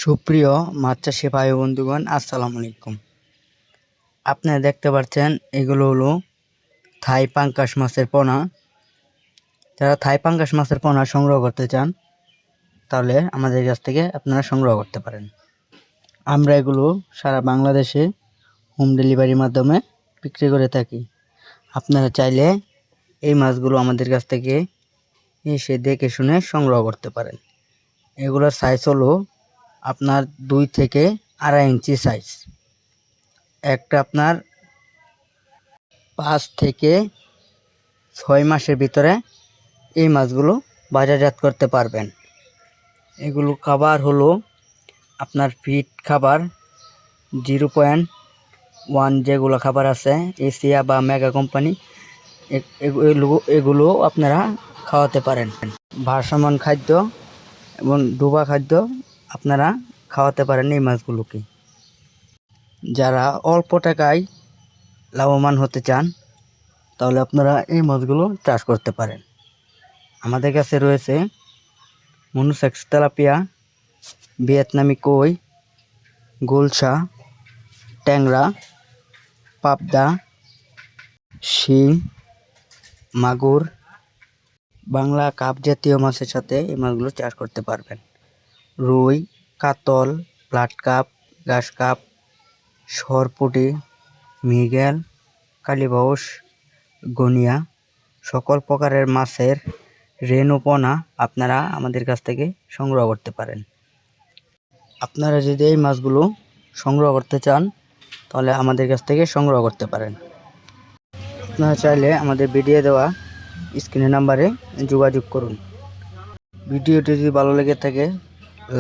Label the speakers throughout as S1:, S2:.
S1: সুপ্রিয় মাছ চাষি ভাই বন্ধুগণ, আসসালামু আলাইকুম। আপনারা দেখতে পাচ্ছেন এগুলো হলো থাই পাঙ্গাস মাছের পোনা। যারা থাই পাঙ্গাস মাছের পোনা সংগ্রহ করতে চান তাহলে আমাদের কাছ থেকে আপনারা সংগ্রহ করতে পারেন। আমরা এগুলো সারা বাংলাদেশে হোম ডেলিভারির মাধ্যমে বিক্রি করে থাকি। আপনারা চাইলে এই মাছগুলো আমাদের কাছ থেকে এসে দেখে শুনে সংগ্রহ করতে পারেন। এগুলোর সাইজ হলো আপনার 2 থেকে 2.5 ইঞ্চি সাইজ। একটা আপনার 5 থেকে 6 মাসের ভিতরে এই মাছগুলো বাজারজাত করতে পারবেন। এগুলো খাবার হলো আপনার ফিড খাবার 0.1 যেগুলো খাবার আছে এশিয়া বা মেগা কোম্পানি, এগুলো আপনারা খাওয়াতে পারেন। ভারসাম্য খাদ্য এবং ডোবা খাদ্য আপনারা খাওয়াতে পারেন এই মাছগুলোকে। যারা অল্প টাকায় লাভবান হতে চান তাহলে আপনারা এই মাছগুলো চাষ করতে পারেন। আমাদের কাছে রয়েছে মনোসেক্স তেলাপিয়া, ভিয়েতনামি কই, গুলশা, ট্যাংরা, পাবদা, শিং, মাগুর, বাংলা কাপ জাতীয় মাছের সাথে এই মাছগুলো চাষ করতে পারবেন। রুই, কাতল, ব্লাড কাপ, ঘাস কাপ, সরপুঁটি, মৃগেল, কালীবাউস, গনিয়া সকল প্রকারের মাছের রেণু পোনা আপনারা আমাদের কাছ থেকে সংগ্রহ করতে পারেন। আপনারা যদি এই মাছগুলো সংগ্রহ করতে চান তাহলে আমাদের কাছ থেকে সংগ্রহ করতে পারেন। আপনারা চাইলে আমাদের ভিডিও দেওয়া স্ক্রিনের নাম্বারে যোগাযোগ করুন। ভিডিওটি যদি ভালো লেগে থাকে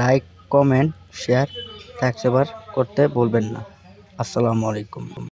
S1: লাইক, কমেন্ট, শেয়ার, সাবস্ক্রাইব করতে ভুলবেন না। আসসালামু আলাইকুম।